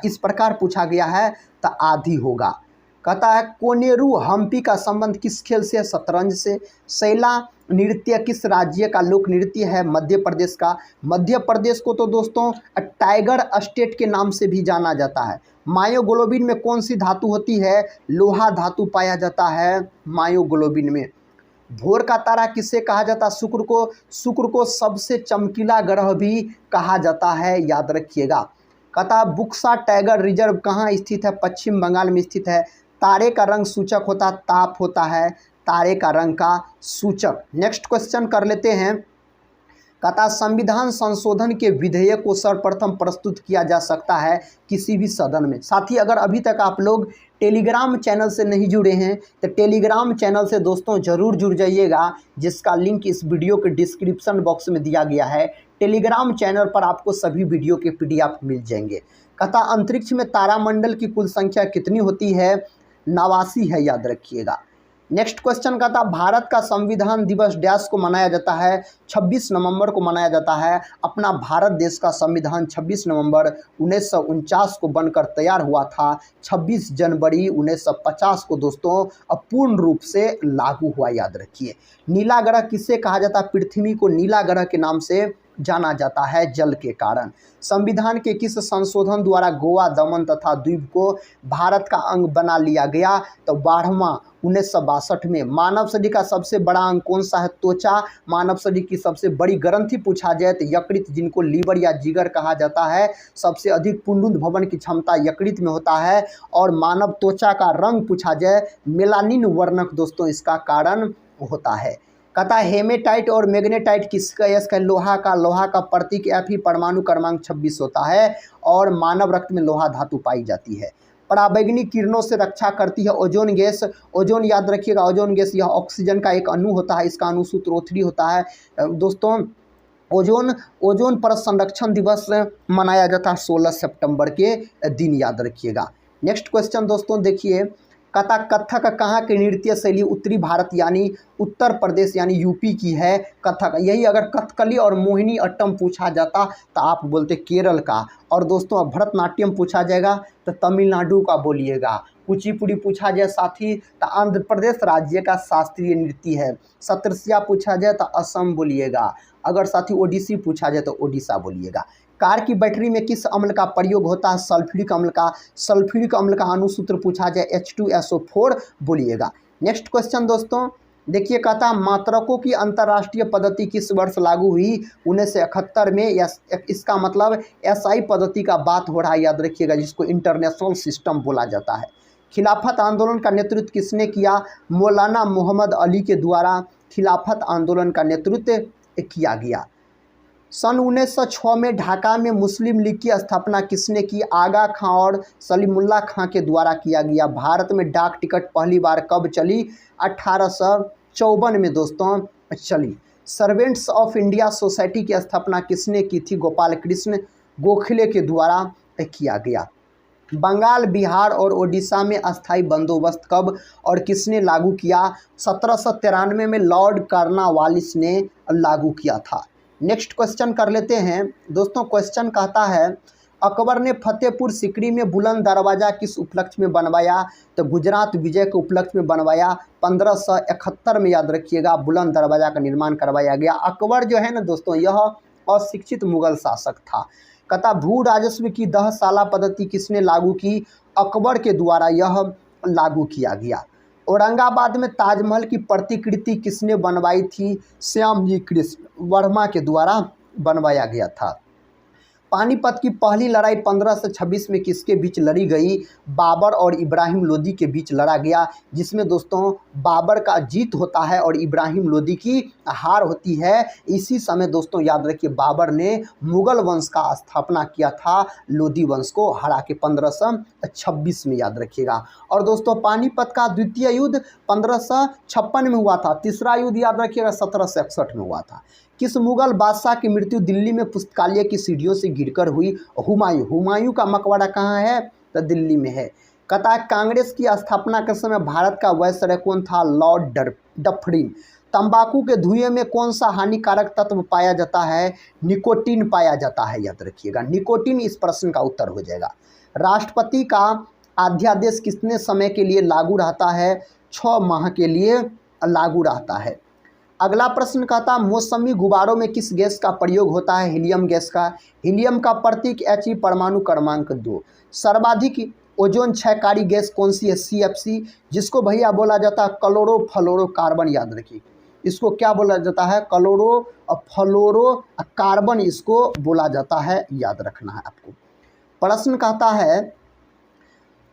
इस प्रकार पूछा गया है तो आधी होगा। कहता है कोनेरू हम्पी का संबंध किस खेल से? शतरंज से। शैला नृत्य किस राज्य का लोक नृत्य है? मध्य प्रदेश का। मध्य प्रदेश को तो दोस्तों टाइगर स्टेट के नाम से भी जाना जाता है। मायोग्लोबिन में कौन सी धातु होती है? लोहा धातु पाया जाता है मायोग्लोबिन में। भोर का तारा किसे कहा जाता? शुक्र को सबसे चमकीला ग्रह भी कहा जाता है, याद रखिएगा। कहता बुक्सा टाइगर रिजर्व कहाँ स्थित है? पश्चिम बंगाल में स्थित है। तारे का रंग सूचक होता ताप होता है तारे का रंग का सूचक। नेक्स्ट क्वेश्चन कर लेते हैं। कहता संविधान संशोधन के विधेयक को सर्वप्रथम प्रस्तुत किया जा सकता है किसी भी सदन में। साथी अगर अभी तक आप लोग टेलीग्राम चैनल से नहीं जुड़े हैं तो टेलीग्राम चैनल से दोस्तों ज़रूर जुड़ जाइएगा, जिसका लिंक इस वीडियो के डिस्क्रिप्शन बॉक्स में दिया गया है। टेलीग्राम चैनल पर आपको सभी वीडियो के PDF मिल जाएंगे। कहता अंतरिक्ष में तारामंडल की कुल संख्या कितनी होती है? 89 है, याद रखिएगा। नेक्स्ट क्वेश्चन का था भारत का संविधान दिवस डैश को मनाया जाता है? 26 नवंबर को मनाया जाता है। अपना भारत देश का संविधान 26 नवंबर 1949 को बनकर तैयार हुआ था। 26 जनवरी 1950 को दोस्तों पूर्ण रूप से लागू हुआ, याद रखिए। नीला ग्रह किसे कहा जाता है? पृथ्वी को नीला ग्रह के नाम से जाना जाता है जल के कारण। संविधान के किस संशोधन द्वारा गोवा, दमन तथा द्वीप को भारत का अंग बना लिया गया? तो 12वां 1962 में। मानव शरीर का सबसे बड़ा अंग कौन सा है? त्वचा। मानव शरीर की सबसे बड़ी ग्रंथि पूछा जाए तो यकृत, जिनको लीवर या जिगर कहा जाता है। सबसे अधिक पुंडुंद भवन की क्षमता यकृत में होता है। और मानव त्वचा का रंग पूछा जाए मेलानिन वर्णक दोस्तों इसका कारण होता है। कहता है हेमेटाइट और मैग्नेटाइट किसका यस का लोहा का प्रतीक Fe परमाणु क्रमांक 26 होता है और मानव रक्त में लोहा धातु पाई जाती है। पराबैंगनी किरणों से रक्षा करती है ओजोन गैस। ओजोन याद रखिएगा, ओजोन गैस यह ऑक्सीजन का एक अणु होता है, इसका अणुसूत्र O3 होता है। दोस्तों ओजोन परत संरक्षण दिवस मनाया जाता है 16 सितंबर के दिन, याद रखिएगा। नेक्स्ट क्वेश्चन दोस्तों देखिए, कथक कहाँ की नृत्य शैली उत्तरी भारत यानी उत्तर प्रदेश यानी यूपी की है कथक। यही अगर कथकली और मोहिनी अट्टम पूछा जाता तो आप बोलते केरल का। और दोस्तों अब भरतनाट्यम पूछा जाएगा तो तमिलनाडु का बोलिएगा। कुचिपुड़ी पूछा जाए साथी तो आंध्र प्रदेश राज्य का शास्त्रीय नृत्य है। सतरसिया पूछा जाए तो असम बोलिएगा। अगर साथी ओडिसी पूछा जाए तो ओडिशा बोलिएगा। कार की बैटरी में किस अम्ल का प्रयोग होता है? सल्फ्यूरिक अम्ल का। सल्फ्यूरिक अम्ल का अणुसूत्र पूछा जाए H2SO4 बोलिएगा। नेक्स्ट क्वेश्चन दोस्तों देखिए, कहता मात्रकों की अंतर्राष्ट्रीय पद्धति किस वर्ष लागू हुई? 1971 में। इसका मतलब SI पद्धति का बात हो रहा है, याद रखिएगा, जिसको इंटरनेशनल सिस्टम बोला जाता है। खिलाफत आंदोलन का नेतृत्व किसने किया? मौलाना मोहम्मद अली के द्वारा खिलाफत आंदोलन का नेतृत्व किया गया। सन 1906 में ढाका में मुस्लिम लीग की स्थापना किसने की? आगा खां और सलीमुल्लाह खां के द्वारा किया गया। भारत में डाक टिकट पहली बार कब चली? 1854 में दोस्तों चली। सर्वेंट्स ऑफ इंडिया सोसाइटी की स्थापना किसने की थी? गोपाल कृष्ण गोखले के द्वारा किया गया। बंगाल, बिहार और ओडिशा में अस्थाई बंदोबस्त कब और किसने लागू किया? 1793 में लॉर्ड कार्नवालिस ने लागू किया था। नेक्स्ट क्वेश्चन कर लेते हैं दोस्तों। क्वेश्चन कहता है अकबर ने फतेहपुर सिकरी में बुलंद दरवाज़ा किस उपलक्ष्य में बनवाया? तो गुजरात विजय के उपलक्ष्य में बनवाया। 1571 में, याद रखिएगा, बुलंद दरवाज़ा का निर्माण करवाया गया। अकबर जो है ना दोस्तों, यह अशिक्षित मुगल शासक था। कहता भू राजस्व की 10 साला पद्धति किसने लागू की? अकबर के द्वारा यह लागू किया गया। औरंगाबाद में ताजमहल की प्रतिकृति किसने बनवाई थी? श्यामजी कृष्ण वर्मा के द्वारा बनवाया गया था। पानीपत की पहली लड़ाई 1526 में किसके बीच लड़ी गई? बाबर और इब्राहिम लोदी के बीच लड़ा गया, जिसमें दोस्तों बाबर का जीत होता है और इब्राहिम लोदी की हार होती है। इसी समय दोस्तों याद रखिए बाबर ने मुगल वंश का स्थापना किया था, लोदी वंश को हरा के 1526 में, याद रखिएगा। और दोस्तों पानीपत का द्वितीय युद्ध 1556 में हुआ था। तीसरा युद्ध याद रखिएगा 1761 में हुआ था। किस मुगल बादशाह की मृत्यु दिल्ली में पुस्तकालय की सीढ़ियों से गिरकर हुई? हुमायूं का मकबरा कहाँ है? तो दिल्ली में है। कहता कांग्रेस की स्थापना के समय भारत का वायसराय कौन था? Lord Dufferin. तंबाकू के धुएं में कौन सा हानिकारक तत्व पाया जाता है? निकोटीन पाया जाता है, याद रखिएगा। निकोटीन इस प्रश्न का उत्तर हो जाएगा। राष्ट्रपति का अध्यादेश कितने समय के लिए लागू रहता है? 6 माह के लिए लागू रहता है। अगला प्रश्न कहता मौसमी गुब्बारों में किस गैस का प्रयोग होता है? हीलियम गैस का। हीलियम का प्रतीक He परमाणु क्रमांक 2। सर्वाधिक ओजोन क्षयकारी गैस कौन सी है? CFC, जिसको भैया बोला जाता है क्लोरोफ्लोरोकार्बन, याद रखिए। इसको क्या बोला जाता है? क्लोरोफ्लोरोकार्बन इसको बोला जाता है, याद रखना है आपको। प्रश्न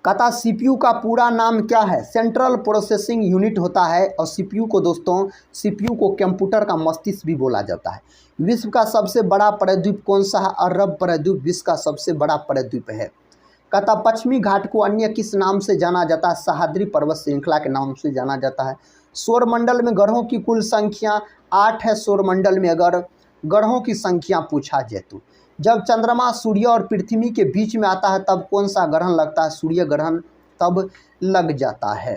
कहता CPU का पूरा नाम क्या है? सेंट्रल प्रोसेसिंग यूनिट होता है। और CPU को कंप्यूटर का मस्तिष्क भी बोला जाता है। विश्व का सबसे बड़ा प्रायद्वीप कौन सा है? अरब प्रायद्वीप विश्व का सबसे बड़ा प्रायद्वीप है। कहता पश्चिमी घाट को अन्य किस नाम से जाना जाता है? सह्याद्री पर्वत श्रृंखला के नाम से जाना जाता है। सौरमंडल में ग्रहों की कुल संख्या 8 है। सौरमंडल में अगर ग्रहों की संख्या पूछा जाए तो जब चंद्रमा सूर्य और पृथ्वी के बीच में आता है तब कौन सा ग्रहण लगता है? सूर्य ग्रहण तब लग जाता है।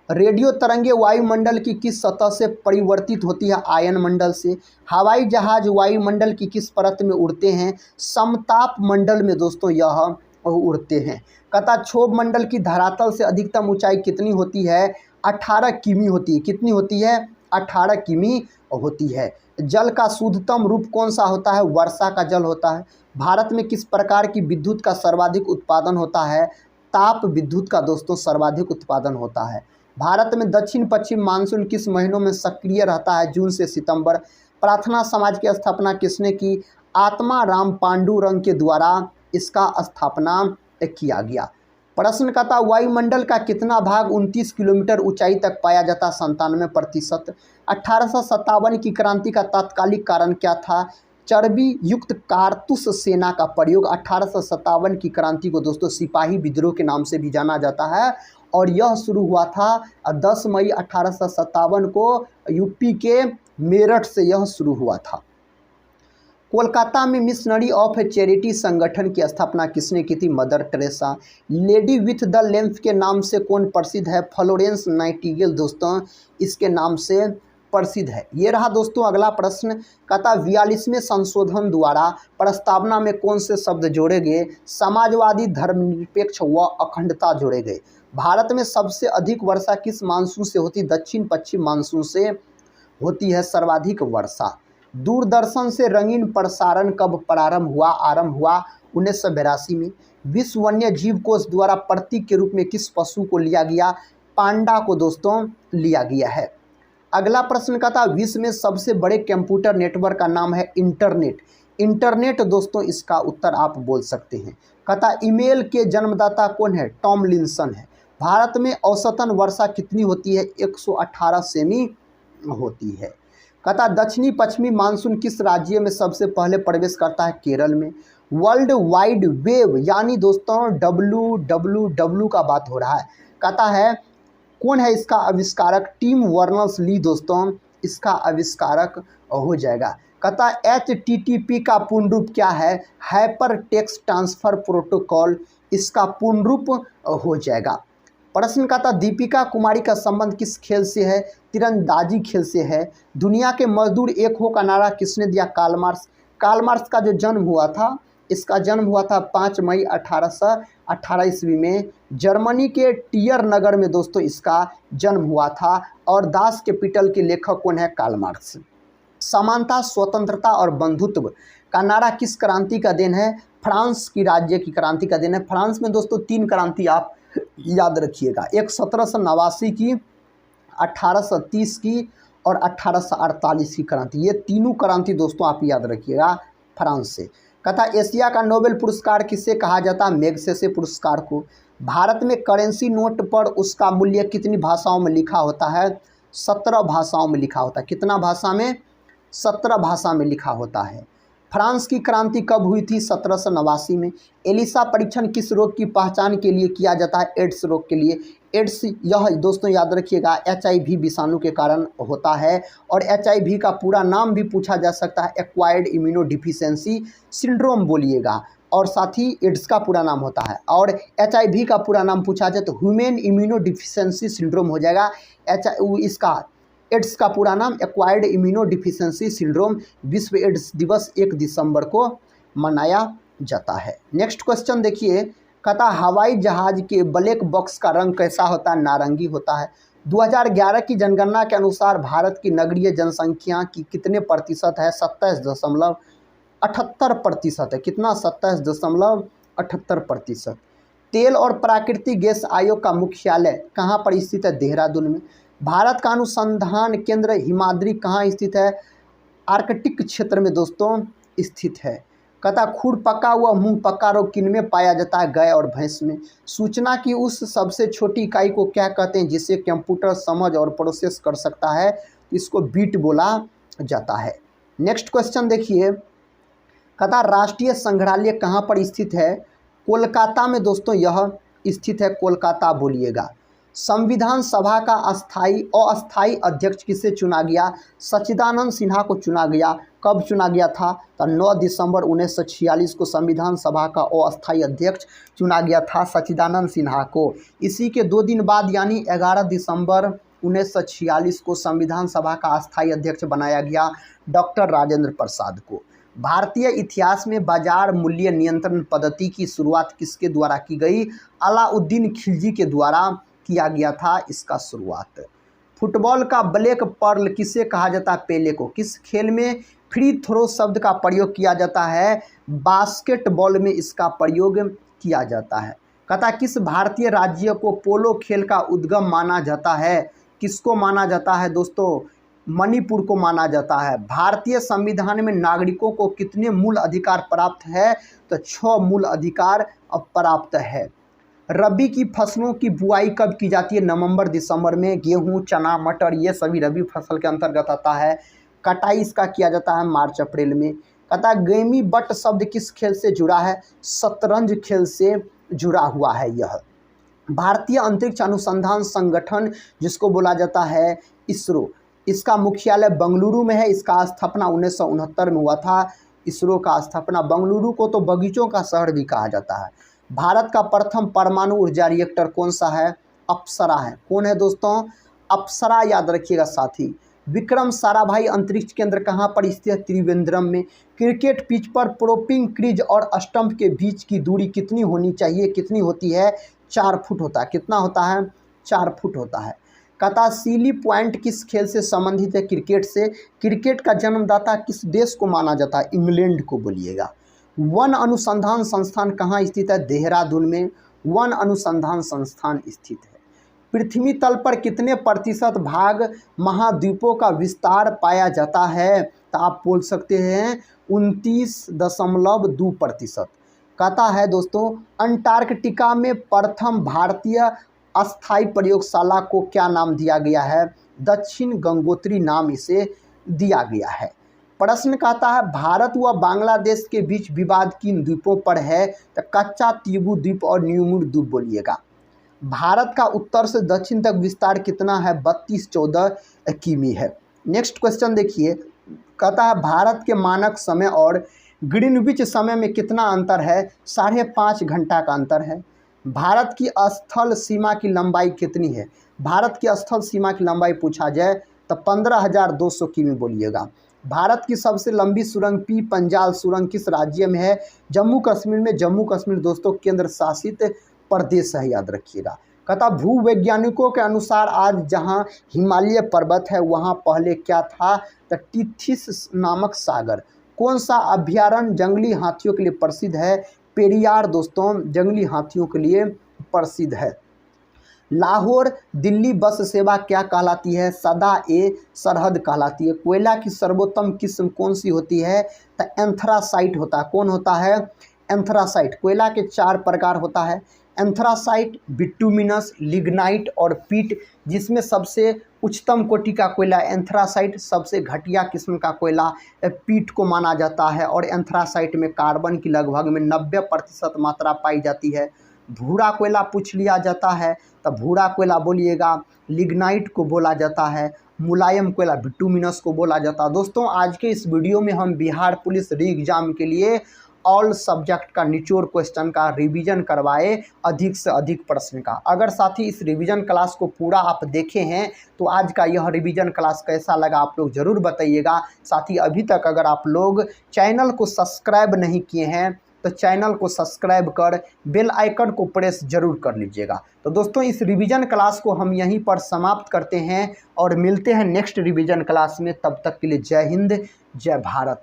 रेडियो तरंगे वायुमंडल की किस सतह से परिवर्तित होती है? आयन मंडल से। हवाई जहाज वायुमंडल की किस परत में उड़ते हैं? समताप मंडल में दोस्तों यह उड़ते हैं। कहता क्षोभ मंडल की धरातल से अधिकतम ऊंचाई कितनी होती है? 18 किमी होती है। कितनी होती है? 18 किमी होती है। जल का शुद्धतम रूप कौन सा होता है? वर्षा का जल होता है। भारत में किस प्रकार की विद्युत का सर्वाधिक उत्पादन होता है? ताप विद्युत का दोस्तों सर्वाधिक उत्पादन होता है। भारत में दक्षिण पश्चिम मानसून किस महीनों में सक्रिय रहता है? जून से सितंबर। प्रार्थना समाज की स्थापना किसने की? आत्मा राम पांडुरंग के द्वारा इसका स्थापना किया गया। प्रश्न का था वायुमंडल का कितना भाग 29 किलोमीटर ऊंचाई तक पाया जाता, 97%। 1857 की क्रांति का तात्कालिक कारण क्या था, चर्बी युक्त कारतूस सेना का प्रयोग। 1857 की क्रांति को दोस्तों सिपाही विद्रोह के नाम से भी जाना जाता है और यह शुरू हुआ था 10 मई 1857 को यूपी के मेरठ से यह शुरू हुआ था। कोलकाता में मिशनरी ऑफ चैरिटी संगठन की स्थापना किसने की थी, mother Teresa. Lady with the length के नाम से कौन प्रसिद्ध है, फ्लोरेंस नाइटिंगेल दोस्तों इसके नाम से प्रसिद्ध है। ये रहा दोस्तों अगला प्रश्न, कहता 42वें संशोधन द्वारा प्रस्तावना में कौन से शब्द जोड़े गए, समाजवादी, धर्मनिरपेक्ष व अखंडता जोड़े गए। भारत में सबसे अधिक वर्षा किस मानसून से होती, दक्षिण पश्चिम मानसून से होती है सर्वाधिक वर्षा। दूरदर्शन से रंगीन प्रसारण कब आरंभ हुआ 1982 में। विश्व वन्य जीव कोष द्वारा प्रतीक के रूप में किस पशु को लिया गया, पांडा को दोस्तों लिया गया है। अगला प्रश्न का था विश्व में सबसे बड़े कंप्यूटर नेटवर्क का नाम है इंटरनेट। इंटरनेट दोस्तों इसका उत्तर आप बोल सकते हैं। कहता ईमेल के जन्मदाता कौन है, टॉमलिंसन है। भारत में औसतन वर्षा कितनी होती है, 118 सेमी होती है। कहता दक्षिणी पश्चिमी मानसून किस राज्य में सबसे पहले प्रवेश करता है, केरल में। वर्ल्ड वाइड वेब यानी दोस्तों WWW का बात हो रहा है। कहता है कौन है इसका आविष्कारक, टिम वर्नर्स ली दोस्तों इसका आविष्कारक हो जाएगा। कहता HTTP का पूर्ण रूप क्या है, हाइपर टेक्स्ट ट्रांसफर प्रोटोकॉल इसका पूर्ण रूप हो जाएगा। प्रश्न का था दीपिका कुमारी का संबंध किस खेल से है, तीरंदाजी खेल से है। दुनिया के मजदूर एक हो का नारा किसने दिया, कार्ल मार्क्स। कार्ल मार्क्स का जो जन्म हुआ था इसका जन्म हुआ था 5 मई 1818 ईस्वी में। जर्मनी के टियर नगर में दोस्तों इसका जन्म हुआ था और दास कैपिटल के लेखक कौन है, कार्ल मार्क्स। समानता, स्वतंत्रता और बंधुत्व का नारा किस क्रांति का देन है, फ्रांस की राज्य की क्रांति का देन है। फ्रांस में दोस्तों 3 क्रांति आप याद रखिएगा, एक 1789 की, 1830 की और 1848 की क्रांति। ये तीनों क्रांति दोस्तों आप याद रखिएगा फ्रांस से। कहता एशिया का नोबेल पुरस्कार किसे कहा जाता है, मैग्सेसे पुरस्कार को। भारत में करेंसी नोट पर उसका मूल्य कितनी भाषाओं में लिखा होता है, 17 भाषाओं में लिखा होता है। कितना भाषा में, 17 भाषा में लिखा होता है। फ्रांस की क्रांति कब हुई थी, 1789 में। एलिसा परीक्षण किस रोग की पहचान के लिए किया जाता है, एड्स रोग के लिए। एड्स यह दोस्तों याद रखिएगा HIV विषाणु के कारण होता है और HIV का पूरा नाम भी पूछा जा सकता है, एक्वायर्ड इम्यूनोडिफिशियंसी सिंड्रोम बोलिएगा और साथ ही एड्स का पूरा नाम होता है। और HIV का पूरा नाम पूछा जाए तो ह्यूमन इम्यूनोडिफिशियंसी सिंड्रोम हो जाएगा। इसका एड्स का पूरा नाम एक्वायर्ड इम्यूनोडिफिशियंसी सिंड्रोम। विश्व एड्स दिवस 1 दिसंबर को मनाया जाता है। नेक्स्ट क्वेश्चन देखिए, कहता हवाई जहाज के ब्लैक बॉक्स का रंग कैसा होता है, नारंगी होता है। 2011 की जनगणना के अनुसार भारत की नगरीय जनसंख्या की कितने प्रतिशत है, 27.78% है। कितना, 27.78%। तेल और प्राकृतिक गैस आयोग का मुख्यालय कहाँ पर स्थित है, देहरादून में। भारत का अनुसंधान केंद्र हिमाद्री कहाँ स्थित है, आर्कटिक क्षेत्र में दोस्तों स्थित है। कहता खुर पका हुआ मुंह पका रोग किनमें पाया जाता है, गाय और भैंस में। सूचना की उस सबसे छोटी इकाई को क्या कहते हैं जिसे कंप्यूटर समझ और प्रोसेस कर सकता है, इसको बीट बोला जाता है। नेक्स्ट क्वेश्चन देखिए, कहता राष्ट्रीय संग्रहालय कहाँ पर स्थित है, कोलकाता में दोस्तों यह स्थित है, कोलकाता बोलिएगा। संविधान सभा का अस्थाई अध्यक्ष किसे चुना गया, सच्चिदानंद सिन्हा को चुना गया। कब चुना गया था, तो 9 दिसंबर 1946 को संविधान सभा का अस्थाई अध्यक्ष चुना गया था सच्चिदानंद सिन्हा को। इसी के 2 दिन बाद यानी 11 दिसंबर 1946 को संविधान सभा का अस्थाई अध्यक्ष बनाया गया डॉक्टर राजेंद्र प्रसाद को। भारतीय इतिहास में बाजार मूल्य नियंत्रण पद्धति की शुरुआत किसके द्वारा की गई, अलाउद्दीन खिलजी के द्वारा किया गया था इसका शुरुआत। फुटबॉल का ब्लैक पर्ल किसे कहा जाता है, पेले को। किस खेल में फ्री थ्रो शब्द का प्रयोग किया जाता है, बास्केटबॉल में इसका प्रयोग किया जाता है। कहता किस भारतीय राज्य को पोलो खेल का उद्गम माना जाता है, किसको माना जाता है दोस्तों, मणिपुर को माना जाता है। भारतीय संविधान में नागरिकों को कितने मूल अधिकार प्राप्त है, तो 6 मूल अधिकार प्राप्त है। रबी की फसलों की बुआई कब की जाती है? नवंबर दिसंबर में। गेहूं, चना, मटर ये सभी रबी फसल के अंतर्गत आता है। कटाई इसका किया जाता है मार्च अप्रैल में। कहता है गेमी बट शब्द किस खेल से जुड़ा है? शतरंज खेल से जुड़ा हुआ है यह। भारतीय अंतरिक्ष अनुसंधान संगठन जिसको बोला जाता है इसरो, इसका मुख्यालय बेंगलुरु में है। इसका स्थापना 1969 में हुआ था। इसरो का स्थापना, बेंगलुरु को तो बगीचों का शहर भी कहा जाता है। भारत का प्रथम परमाणु ऊर्जा रिएक्टर कौन सा है? अप्सरा है। कौन है दोस्तों? अप्सरा, याद रखिएगा साथी। विक्रम साराभाई अंतरिक्ष केंद्र कहाँ पर स्थित है? त्रिवेंद्रम में। क्रिकेट पिच पर प्रोपिंग क्रीज और स्टंप के बीच की दूरी कितनी होनी चाहिए? कितनी होती है? 4 फुट होता है। कितना होता है? 4 फुट होता है। कहता सीली पॉइंट किस खेल से संबंधित है? क्रिकेट से। क्रिकेट का जन्मदाता किस देश को माना जाता है? इंग्लैंड को बोलिएगा। वन अनुसंधान संस्थान कहाँ स्थित है? देहरादून में वन अनुसंधान संस्थान स्थित है। पृथ्वी तल पर कितने प्रतिशत भाग महाद्वीपों का विस्तार पाया जाता है? तो आप बोल सकते हैं 29.2%। कहता है दोस्तों अंटार्कटिका में प्रथम भारतीय अस्थायी प्रयोगशाला को क्या नाम दिया गया है? दक्षिण गंगोत्री नाम इसे दिया गया है। प्रश्न कहता है भारत व बांग्लादेश के बीच विवाद किन द्वीपों पर है? तो कच्चा तीबू द्वीप और न्यूमुर द्वीप बोलिएगा। भारत का उत्तर से दक्षिण तक विस्तार कितना है? 3214 किमी है। नेक्स्ट क्वेश्चन देखिए, कहता है भारत के मानक समय और ग्रीनविच समय में कितना अंतर है? 5.5 घंटा का अंतर है। भारत की स्थल सीमा की लंबाई कितनी है? भारत की स्थल सीमा की लंबाई पूछा जाए तो 15,200 किमी बोलिएगा। भारत की सबसे लंबी सुरंग पी पंजाल सुरंग किस राज्य में है? जम्मू कश्मीर में। जम्मू कश्मीर दोस्तों केंद्र शासित प्रदेश है, याद रखिएगा। कहता भूवैज्ञानिकों के अनुसार आज जहां हिमालय पर्वत है वहां पहले क्या था? तो टिथिस नामक सागर। कौन सा अभ्यारण्य जंगली हाथियों के लिए प्रसिद्ध है? पेरियार दोस्तों जंगली हाथियों के लिए प्रसिद्ध है। लाहौर दिल्ली बस सेवा क्या कहलाती है? सदा ए सरहद कहलाती है। कोयला की सर्वोत्तम किस्म कौन सी होती है? तो एंथ्रासाइट होता है। कौन होता है? एंथ्रासाइट। कोयला के 4 प्रकार होता है, एंथ्रासाइट, बिटुमिनस, लिग्नाइट और पीट, जिसमें सबसे उच्चतम कोटि का कोयला एंथ्रासाइट, सबसे घटिया किस्म का कोयला पीट को माना जाता है। और एंथ्रासाइट में कार्बन की लगभग में 90% मात्रा पाई जाती है। भूरा कोयला पूछ लिया जाता है तो भूरा कोयला बोलिएगा। लिग्नाइट को बोला जाता है। मुलायम कोयला बिटुमिनस को बोला जाता है। दोस्तों आज के इस वीडियो में हम बिहार पुलिस री एग्जाम के लिए ऑल सब्जेक्ट का निचोड़ क्वेश्चन का रिवीजन करवाए, अधिक से अधिक प्रश्न का। अगर साथी इस रिवीजन क्लास को पूरा आप देखे हैं तो आज का यह रिवीजन क्लास कैसा लगा आप लोग ज़रूर बताइएगा। साथी अभी तक अगर आप लोग चैनल को सब्सक्राइब नहीं किए हैं तो चैनल को सब्सक्राइब कर बेल आइकन को प्रेस जरूर कर लीजिएगा। तो दोस्तों इस रिवीजन क्लास को हम यहीं पर समाप्त करते हैं और मिलते हैं नेक्स्ट रिवीजन क्लास में। तब तक के लिए जय हिंद, जय भारत।